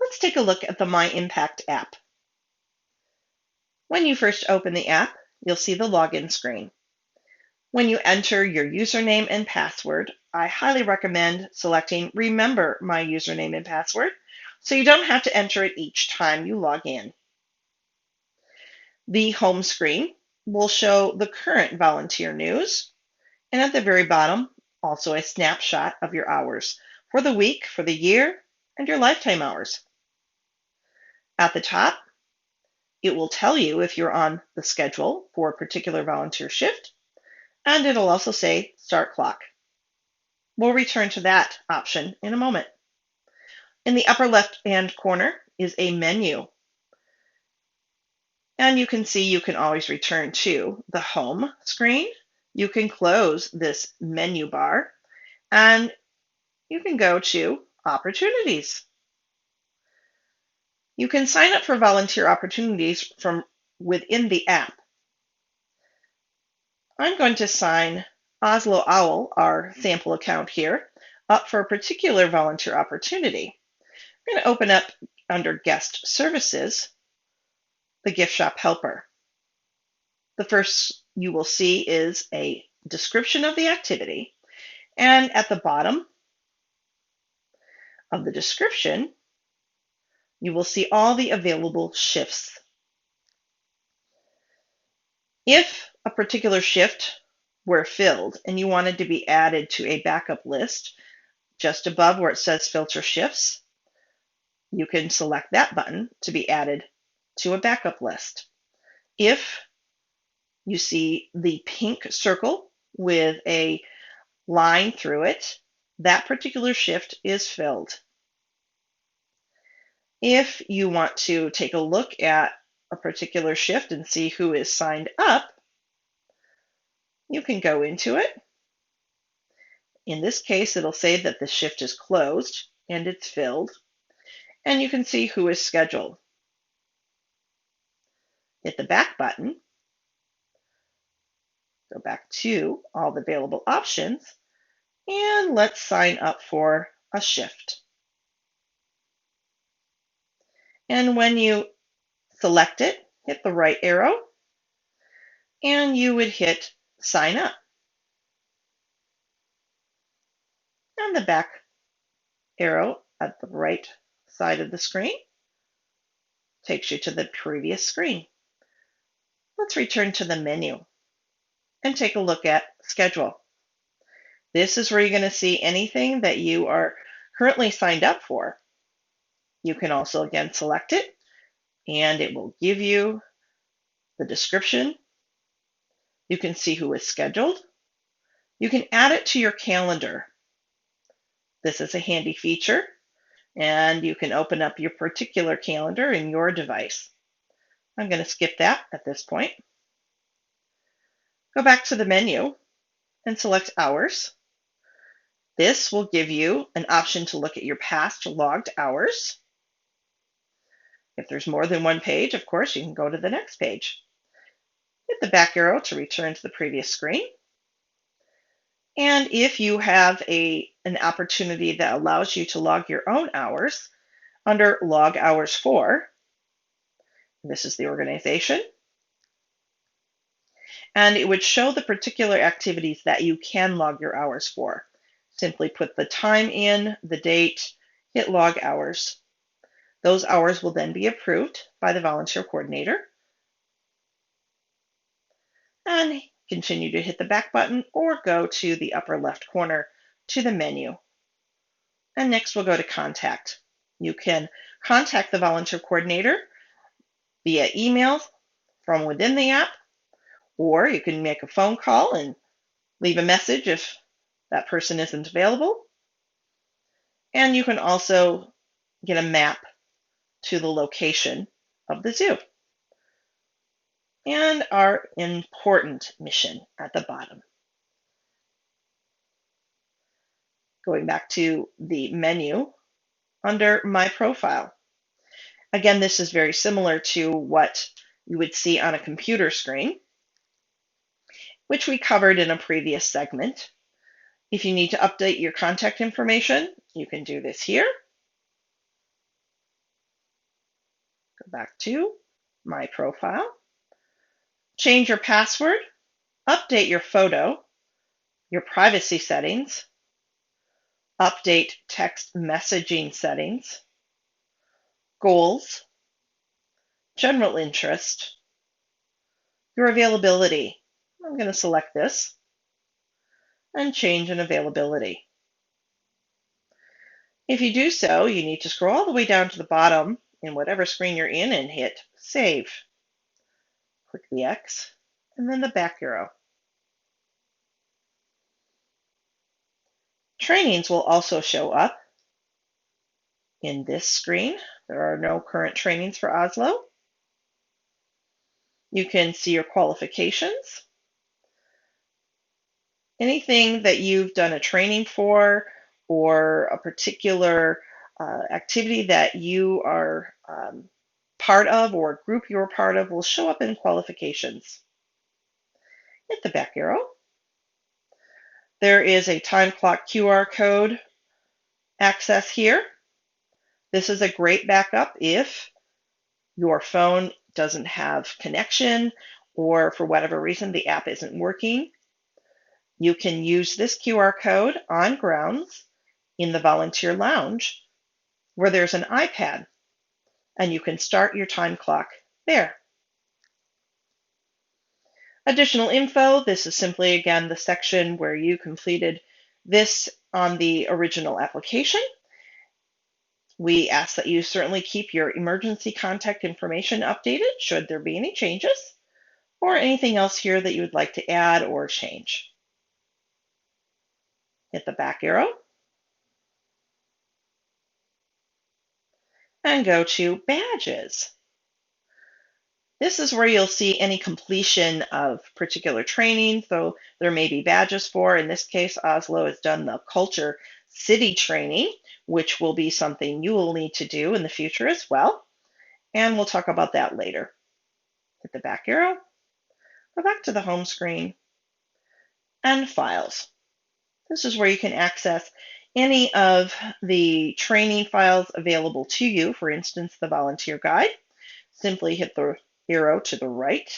Let's take a look at the MyImpact app. When you first open the app, you'll see the login screen. When you enter your username and password, I highly recommend selecting Remember My Username and Password so you don't have to enter it each time you log in. The home screen will show the current volunteer news, and at the very bottom, also a snapshot of your hours for the week, for the year, and your lifetime hours. At the top, it will tell you if you're on the schedule for a particular volunteer shift, and it'll also say Start Clock. We'll return to that option in a moment. In the upper left-hand corner is a menu, and you can see you can always return to the home screen. You can close this menu bar, and you can go to Opportunities. You can sign up for volunteer opportunities from within the app. I'm going to sign Oslo Owl, our sample account here, up for a particular volunteer opportunity. I'm going to open up under Guest Services, the Gift Shop Helper. The first you will see is a description of the activity, and at the bottom of the description, you will see all the available shifts. If a particular shift were filled and you wanted to be added to a backup list, just above where it says Filter Shifts, you can select that button to be added to a backup list. If you see the pink circle with a line through it, that particular shift is filled. If you want to take a look at a particular shift and see who is signed up, you can go into it. In this case, it'll say that the shift is closed and it's filled, and you can see who is scheduled. Hit the back button, go back to all the available options, and let's sign up for a shift. And when you select it, hit the right arrow, and you would hit Sign Up. And the back arrow at the right side of the screen takes you to the previous screen. Let's return to the menu and take a look at Schedule. This is where you're going to see anything that you are currently signed up for. You can also again select it, and it will give you the description. You can see who is scheduled. You can add it to your calendar. This is a handy feature, and you can open up your particular calendar in your device. I'm going to skip that at this point. Go back to the menu and select Hours. This will give you an option to look at your past logged hours. If there's more than one page, of course, you can go to the next page. Hit the back arrow to return to the previous screen. And if you have an opportunity that allows you to log your own hours, under Log Hours For, this is the organization, and it would show the particular activities that you can log your hours for. Simply put the time in, the date, hit Log Hours. Those hours will then be approved by the volunteer coordinator. And continue to hit the back button or go to the upper left corner to the menu. And next we'll go to Contact. You can contact the volunteer coordinator via email from within the app, or you can make a phone call and leave a message if that person isn't available. And you can also get a map to the location of the zoo. And our important mission at the bottom. Going back to the menu under My Profile. Again, this is very similar to what you would see on a computer screen, which we covered in a previous segment. If you need to update your contact information, you can do this here. back to My Profile. Change your password, update your photo, your privacy settings, update text messaging settings, goals, general interest, your availability. I'm going to select this and change an availability. If you do so, you need to scroll all the way down to the bottom in whatever screen you're in and hit Save. Click the X and then the back arrow. Trainings will also show up in this screen. There are no current trainings for Oslo. You can see your qualifications. Anything that you've done a training for or a particular activity that you are part of or a group you're part of will show up in qualifications. Hit the back arrow. There is a time clock QR code access here. This is a great backup if your phone doesn't have connection or for whatever reason the app isn't working. You can use this QR code on grounds in the volunteer lounge where there's an iPad and you can start your time clock there. Additional info, this is simply again the section where you completed this on the original application. We ask that you certainly keep your emergency contact information updated should there be any changes or anything else here that you would like to add or change. Hit the back arrow and go to Badges. This is where you'll see any completion of particular training, so there may be badges for. In this case, Oslo has done the Culture City training, which will be something you will need to do in the future as well. And we'll talk about that later. Hit the back arrow, go back to the home screen, and Files. This is where you can access any of the training files available to you, for instance, the volunteer guide. Simply hit the arrow to the right.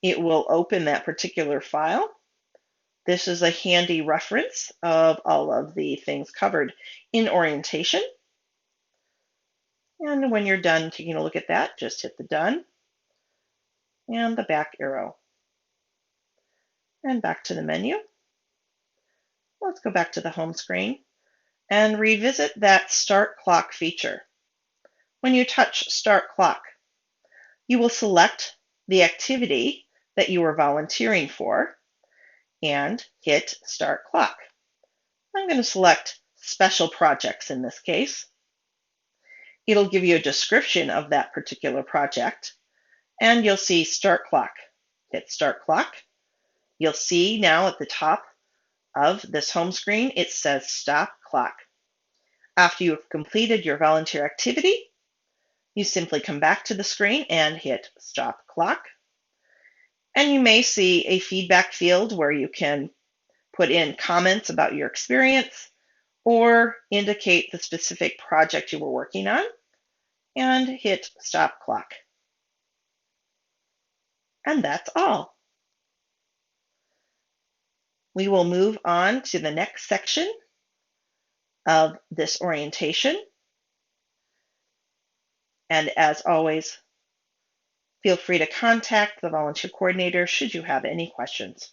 It will open that particular file. This is a handy reference of all of the things covered in orientation. And when you're done taking a look at that, just hit the done and the back arrow. And back to the menu. Let's go back to the home screen and revisit that Start Clock feature. When you touch Start Clock, you will select the activity that you are volunteering for and hit Start Clock. I'm going to select Special Projects in this case. It'll give you a description of that particular project, and you'll see Start Clock. Hit Start Clock. You'll see now at the top of this home screen, it says Stop Clock. After you have completed your volunteer activity, you simply come back to the screen and hit Stop Clock. And you may see a feedback field where you can put in comments about your experience or indicate the specific project you were working on and hit Stop Clock. And that's all. We will move on to the next section of this orientation. And as always, feel free to contact the volunteer coordinator should you have any questions.